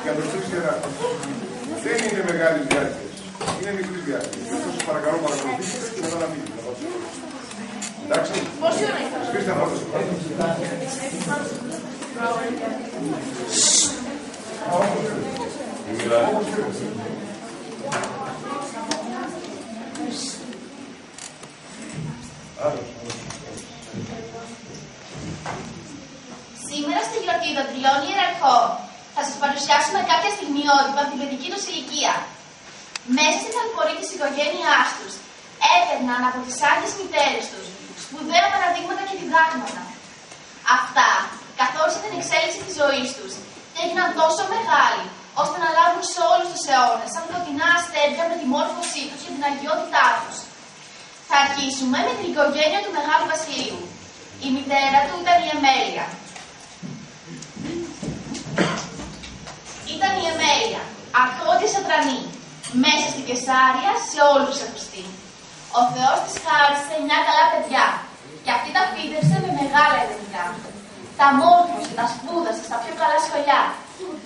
για τους τρεις γεράκτες. Δεν είναι μεγάλης διάρκειας. Είναι μικρής διάρκειας. Γι' αυτό σας παρακαλώ παρακολουθήστε και μετά να φύγετε. Εντάξει. Πόση ώρα ήθελα. Σβήστε πρώτα. Σήμερα στη γιορτή των τριών ιεραρχών θα σας παρουσιάσουμε κάποια στιγμιότυπα από την παιδική τους ηλικία. Μέσα στην αλφορή της οικογένειάς τους έπαιρναν από τις άλλες μητέρες τους σπουδαία παραδείγματα και διδάγματα. Αυτά καθόρισαν την εξέλιξη της ζωής τους και έγιναν τόσο μεγάλοι ώστε να λάβουν σε όλους τους αιώνες σαν φωτεινά αστέρια με τη μόρφωσή τους και την αγιότητά τους. Θα αρχίσουμε με την οικογένεια του Μεγάλου Βασιλείου. Η μητέρα του ήταν η Εμέλεια. Ήταν η Εμέλεια, αρχόντια Σατρανή, μέσα στην Κεσάρια σε όλους τους ακουστεί. Ο Θεός της χάρισε 9 καλά παιδιά και αυτή τα φύτευσε με μεγάλα ειρηνικά. Τα μόρφωσε, τα σπούδασε στα πιο καλά σχολιά,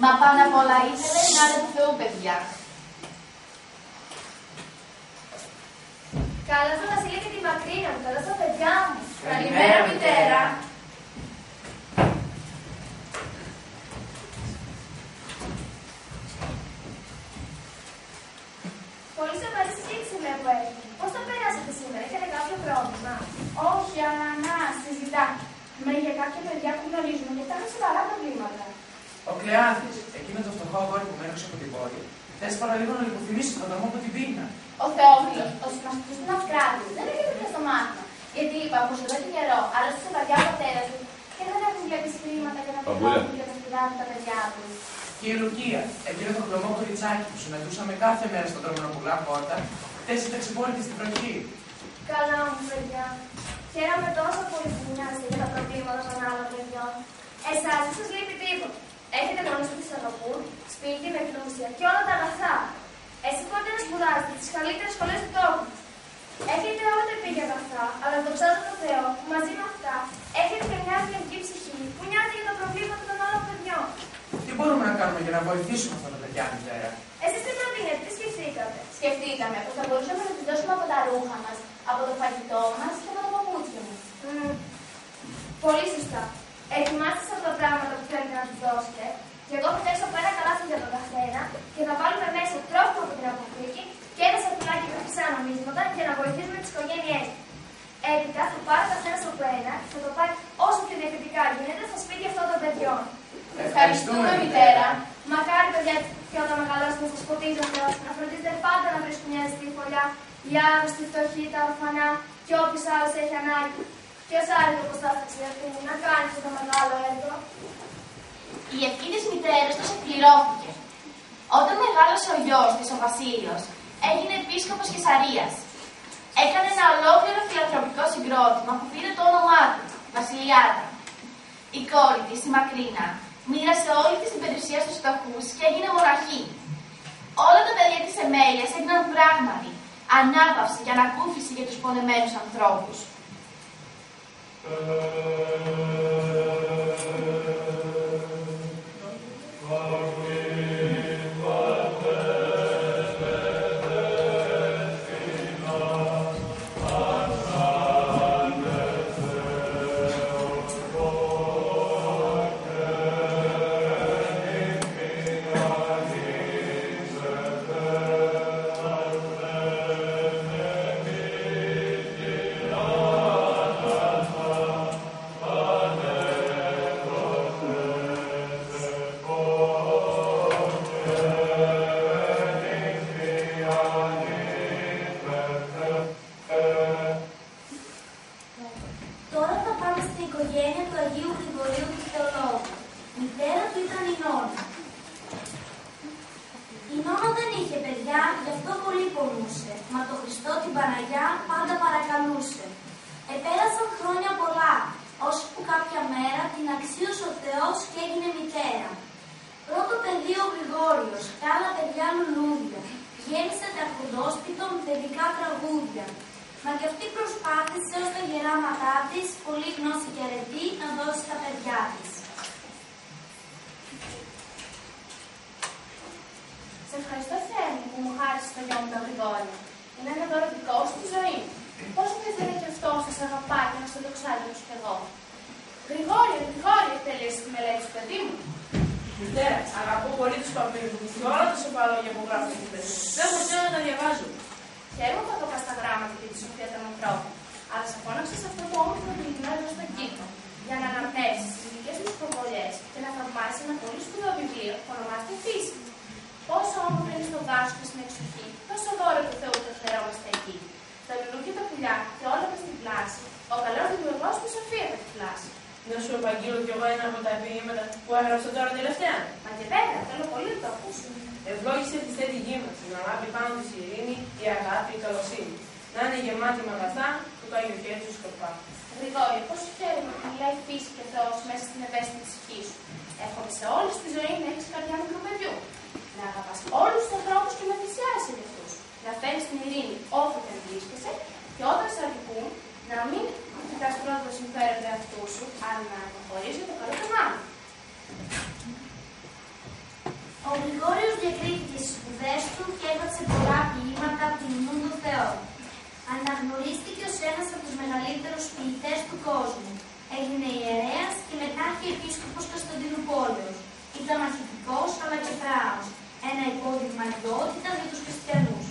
μα πάνω απ' όλα ήθελε να είναι του Θεού παιδιά. Καλώ τον Βασίλη και τη Μακρίνα μου, καλώ τα παιδιά μου. Καλημέρα, μητέρα. Πολύ σοβαρή συζήτηση βλέπω έτσι. Πώς το περάσατε σήμερα, είχατε κάποιο πρόβλημα? Όχι, αλλά να συζητάμε για κάποια παιδιά που γνωρίζουμε και αυτά είναι σοβαρά προβλήματα. Ο Κλεάνθης, εκείνο το φτωχό αγόρι που μένωσε από την πόλη, θες παραλίγο να λιποθυμίσει τον δρόμο από την πείνα. Ο Θεόφιλος, ο συμμαθητής του Ναυκράτου, δεν έχει πια στο μάθημα. Γιατί είπα πως εδώ και καιρό άλλωσε σε βαριά ο πατέρας του και δεν έχουν βλέπει χρήματα για να πληρώνουν για να σπουδάσουν τα παιδιά του. Και η Λουκία, εκείνο το χλωμό κοριτσάκι που συναντούσαμε κάθε μέρα στον δρόμο να πουλά πόρτα, χτες ήταν ξεπόλυτη στην βροχή. Καλά μου, παιδιά. Χαίρομαι τόσο πολύ που νοιάζετε για τα προβλήματα των άλλων παιδιών. Εσάς δεν σας λείπει τίποτα. Έχετε μόνο στη Θεσσαλονίκη, σπίτι με πλούσια και όλα τα αγαθά. Εσείς μπορείτε να σπουδάσετε στις καλύτερες σχολές του τόπου. Έχετε όλα τα επίγεια αγαθά, αλλά δοξάζω τον Θεό που μαζί με αυτά έχετε και μια ευγενική ψυχή που νοιάζει για τα προβλήματα των άλλων παιδιών. Τι μπορούμε να κάνουμε για να βοηθήσουμε αυτά τα παιδιά, μητέρα? Εσείς τι προτείνετε, τι σκεφτήκατε? Σκεφτήκαμε πως θα μπορούσαμε να τους δώσουμε από τα ρούχα μας, από το φαγητό μας και από τα παπούτσια μας. Πολύ σωστά. Ετοιμάστε αυτά τα πράγματα που θέλετε να τους δώσετε. Και εγώ θα φτιάξω από ένα καλάθι για τον καθένα και θα βάλουμε μέσα τρόφιμα από την αποθήκη και ένα σακουλάκι με χρυσά νομίσματα για να βοηθήσουμε τις οικογένειές του. Έπειτα θα πάρει ο καθένας από ένα και θα το πάει όσο πιο διαφορετικά γίνεται στα σπίτια αυτών των παιδιών. Ευχαριστούμε, μητέρα. Μακάρι, παιδιά, και όταν μεγαλώσετε θα σκοτίζει ο Θεός, να φροντίζετε πάντα να βρίσκουν μια ζεστή φωλιά, οι άρρωστοι, οι φτωχοί, τα ορφανά και όποιος άλλος έχει ανάγκη. Ποιος άρρωστο πως θα έρθει να κάνει αυτό το μεγάλο έργο? Η ευχή της μητέρας τους εκπληρώθηκε. Όταν μεγάλωσε ο γιος της, ο Βασίλειος, έγινε επίσκοπος Κεσαρίας. Έκανε ένα ολόκληρο φιλανθρωπικό συγκρότημα που πήρε το όνομά του, Βασιλιάτα. Η κόρη της, η Μακρίνα, μοίρασε όλη της την περιουσία στους φτωχούς και έγινε μοναχή. Όλα τα παιδιά της Εμέλειας έγιναν πράγματι ανάπαυση και ανακούφιση για τους πονεμένους ανθρώπους. Σε ευχαριστώ, Θεέ μου, που μου χάρισες το γιο μου τον Γρηγόριο. Είναι ένα δώρο δικό σου στη ζωή μου. Πόσο θα ήθελε και αυτό να σε αγαπάει και να σε δοξάζει κι εγώ. Γρηγόριο, τελείωσε τη μελέτη σου, παιδί μου. Μητέρα, αγαπώ πολύ τους παππούς μου και όλα τα σοφαλόγια που γράφουν εκεί πέρα. Δεν μπορώ να τα διαβάζω. Χαίρομαι που θα πας στα γράμματα και τη σοφία των ανθρώπων. Αλλά σε φώναξα σε αυτό το όμορφο δηλημένο στον κύκλο, για να αναπνεύσεις τις δικές μου προβολές και να θαυμάσεις ένα πολύ σπουδαίο βιβλίο που ονομάζεται Φύση. Πόσο όμορφο είναι στο δάσο και στην εξοχή, τόσο δώρο του Θεού που φερόμαστε εκεί. Τα λουλούδια τα πουλιά και όλα με στην πλάση, ο καλός δημιουργός με σοφία θα φυλάσει. Να σου επαγγείλω κι εγώ ένα από τα επιχειρήματα που έγραψα τώρα τελευταία. Μα και βέβαια, θέλω πολύ να το ακούσω. Ευλόγησε τη στέτη γη μας, να λάβει πάνω της η ειρήνη, η αγάπη, η καλοσύνη. Να είναι γεμάτη με αγαθά που το Άγιο Χέρι σου σκορπά. Γρηγόριο, πόσο χαίρομαι που μιλάει η φύση και ο Θεός μέσα στην ευαίσθητη ψυχή σου. Εύχομαι σε όλη τη ζωή να έχεις καρδιά μικρού παιδιού. Να αγαπάς όλους τους ανθρώπους και να θυσιάζεσαι για αυτούς. Να φέρεις την ειρήνη όπου και αν βρίσκεσαι και όταν σε αδικούν, να μην κοιτάς πρώτα το συμφέρον του εαυτού σου, αλλά να προχωρήσεις για το καλό των άλλων. Ο Γρηγόριος διακρίθηκε στις σπουδές του και έπαιξε πολλά ποίηματα που τιμούν τον Θεό. Αναγνωρίστηκε ως ένας από τους μεγαλύτερους ποιητές του κόσμου. Έγινε ιερέας και μετά αρχιεπίσκοπος Κωνσταντινουπόλεως. Ήταν μαχητικός αλλά και φράος. Ένα υπόδειγμα ιδιότητας για τους χριστιανούς.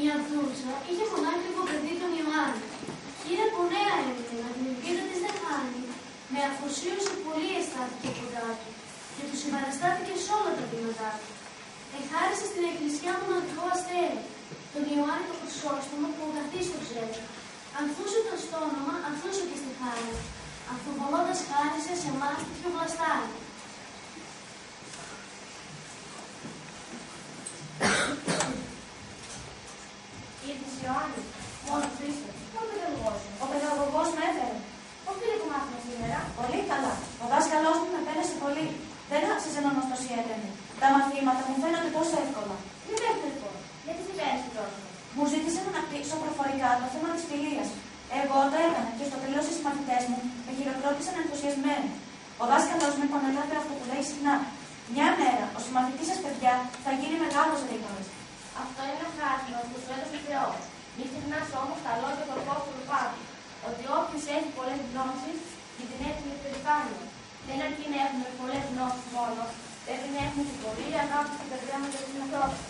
Η Ανθούσα είχε μονάχληπο παιδί τον Ιωάννη. Χείρα που νέα έμεινε, να την ελπίδα της δεν χάνει. Με αφοσίωση πολύ αισθάθηκε κοντά του και του συμπαραστάθηκε σε όλα τα βήματά του. Εχάρισε στην εκκλησιά μοναδικό αστέρι, τον Ιωάννη το Χρυσόστομο που ογκαθείς το ξέρει. Ανθούσε το στο όνομα, ανθούσε και στη χάρη. Ανθοβολώντας χάρισε σε εμάς τέτοιο βλαστάρι. Ήρθες Ιωάννη, μόνο του είσαι. Ο παιδαγωγός με έφερε. Πώς πήρε το μάθημα σήμερα? Πολύ καλά. Ο δάσκαλός μου με πέρασε πολύ. Δεν άξιζε να μας τόση έντονη. Τα μαθήματα μου φαίνονται τόσο εύκολα. Δεν πέφτει λοιπόν. Γιατί σε πέρασε τόσο? Μου ζήτησε να αναπτύξω προφορικά το θέμα της φιλίας. Εγώ το έκανα και στο τέλος οι συμμαθητές μου με χειροκρότησαν ενθουσιασμένοι. Ο δάσκαλός μου επανέλαβε αυτό που λέει συχνά. Μια μέρα ο συμμαθητής σας, παιδιά, θα γίνει μεγάλος ρήγορας. Αυτό είναι ένα χάρτημα που σου έδωσε ο Θεός. Μην ξεχνάς όμως τα λόγια του Απόστολου Παύλου. Ότι όποιος έχει πολλές γνώσεις για την έτοιμη περηφάνεια. Δεν αρκεί να έχουμε πολλές γνώσεις μόνο. Πρέπει να έχουμε την πολλή αγάπη στην καρδιά μας για τους ανθρώπους.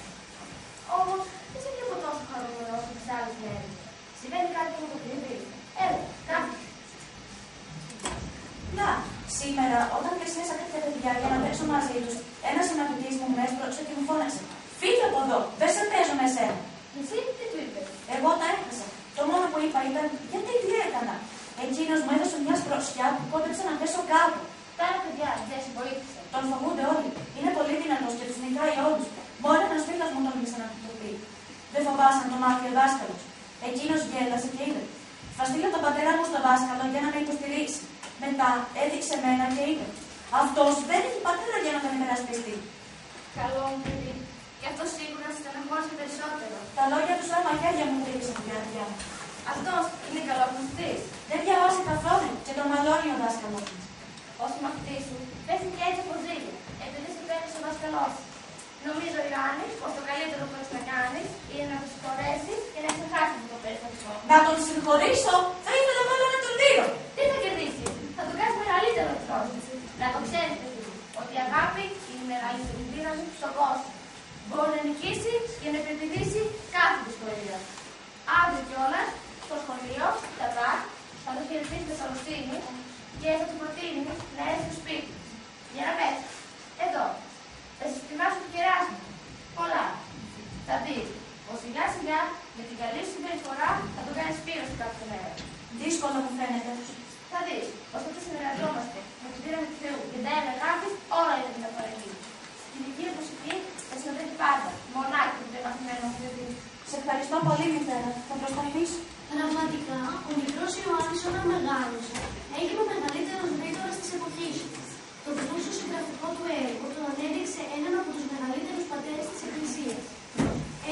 Όμως δεν σε βλέπω τόσο χαρούμενο όσο τις άλλες μέρες. Συμβαίνει κάτι που το κρύβει. Έλα, κάτω. Να, σήμερα όταν πλησίασα κάποια παιδιά για να παίξω μαζί τους, ένας συμμαθητής μου με έσπρωξε και μου φώναξε. Φύγε από εδώ, δεν σε παίζω με εσένα. Εσύ τι του είπες? Εγώ τα έχασα. Το μόνο που είπα ήταν γιατί τι έκανα. Εκείνος μου έδωσε μια σπροσιά που κόντεψε να πέσω κάτω. Τώρα παιδιά, δεν σε βοήθησε. Τον φοβούνται όλοι. Είναι πολύ δυνατός και τους νικάει όλους. Μπορεί ένας φίλος μου τον μίλησε να του πει. Δεν φοβάσαι να το μάθει ο δάσκαλος. Εκείνος γέλασε και είπε. Θα στείλω τον πατέρα μου στον δάσκαλο για να με υποστηρίξει. Μετά έδειξε εμένα και είπε. Αυτός δεν έχει πατέρα για να τον υπερασπιστεί. Καλό μου παιδί. Και αυτό σίγουρα σε στεναχώρησε περισσότερο. Τα λόγια του σαν μαχαίρια μου χτύπησαν την καρδιά. Αυτός είναι καλό μαθητής. Δεν διαβάζει καθόλου και τον μαλώνει ο δάσκαλος μου. Ο συμμαθητής σου πέφτει και έτσι από ζήλια, επειδή σε πέτυχε ο δάσκαλός σου. Νομίζω, Ιωάννη, πως το καλύτερο που έχεις να κάνεις είναι να τον συγχωρέσεις και να ξεχάσεις το περιστατικό. Να τον συγχωρήσω, θα ήθελα μάλλον να τον δίνω. Τι θα κερδίσεις? Θα τον κάνεις μεγαλύτερο τρόπο. Να το ξέρεις, παιδί μου, ότι η αγάπη είναι μεγαλύτερη δύναμη στον κόσμο. Μπορεί να νικήσει και να υπερπηδήσει κάθε δυσκολία. Αύριο κιόλας, στο σχολείο, τα ΒΑΚ, θα το χαιρετήσει με καλοσύνη και θα του προτείνει να έρθει στο σπίτι. Για να πέσει. Εδώ. Θα σας ετοιμάσω το κεράσι μου. Πολλά. Θα δει πως σιγά σιγά με την καλή συμπεριφορά θα το κάνει σπήρωση κάποια μέρα. Δύσκολο μου φαίνεται. Θα δεις πως όταν συνεργαζόμαστε με την δύναμη του Θεού και τα έργα αγάπης, όλα είναι μεταφορική. Στην ηλικία προσευχή θα συνοδεύει πάντα. Μονάχη του πεπαθημένου παιδί. Σε ευχαριστώ πολύ, μητέρα. Θα προσπαθήσω. Πραγματικά, ο μικρός Ιωάννης όταν μεγάλωσε, έγινε ο μεγαλύτερος ρήτορας της εποχής του. Το πλούσιο συγγραφικό του έργο τον ανέδειξε έναν από τους μεγαλύτερους πατέρες της Εκκλησίας.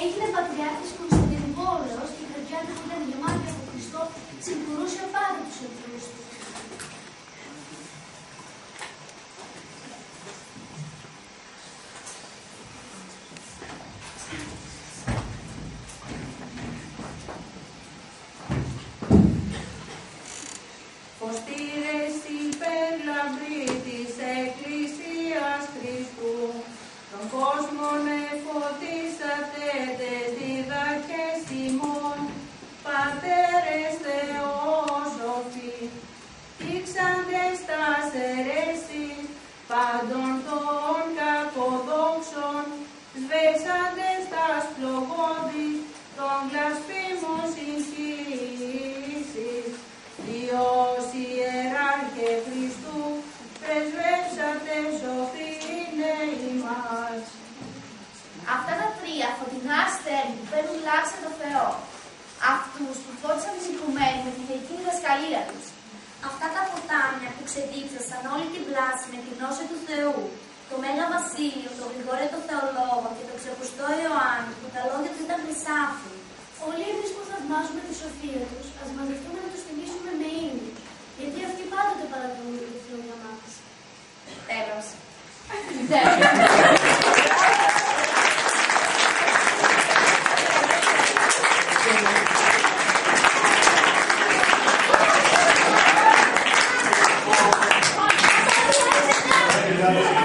Έγινε πατριάρχης Κωνσταντινούπολεως και η καρδιά του ήταν γεμάτη από Χριστό, συγχωρούσε πάντα τους εχθρούς του. Ποστήρες υπερλαμπροί της Εκκλησίας Χριστού, τον κόσμον εφωτίσατε τες διδαχές ημών, πατέρες θεόσοφοι, δείξαντες τας αιρέσεις πάντων των κακοδόξων, σβέσαντες τας πλογώδεις των βλασφήμων συγχύσεις. Διός Ιεράρχε Χριστού, πρεσβεύσατε σωθήνε ημάς. Αυτά τα τρία φωτεινά αστέρια που παίρνουν λάξη το Θεό. Αυτούς που φώτισαν τις οικουμένες με τη θεϊκή διδασκαλία τους. Αυτά τα ποτάμια που ξεδίψασαν όλη την πλάση με τη γνώση του Θεού. Το Μέγα Βασίλειο, το Γρηγόριο το Θεολόγο και το Ξεπουστό Ιωάννη που τα λόγια του ήταν χρυσάφι. Όλοι εμείς που θαυμάζουμε τη σοφία τους, ας μαζευτούμε να τους τιμήσουμε με ύμνους, γιατί αυτοί πάντοτε παρακαλούν το Θεό για μας. Τέλος. Gracias.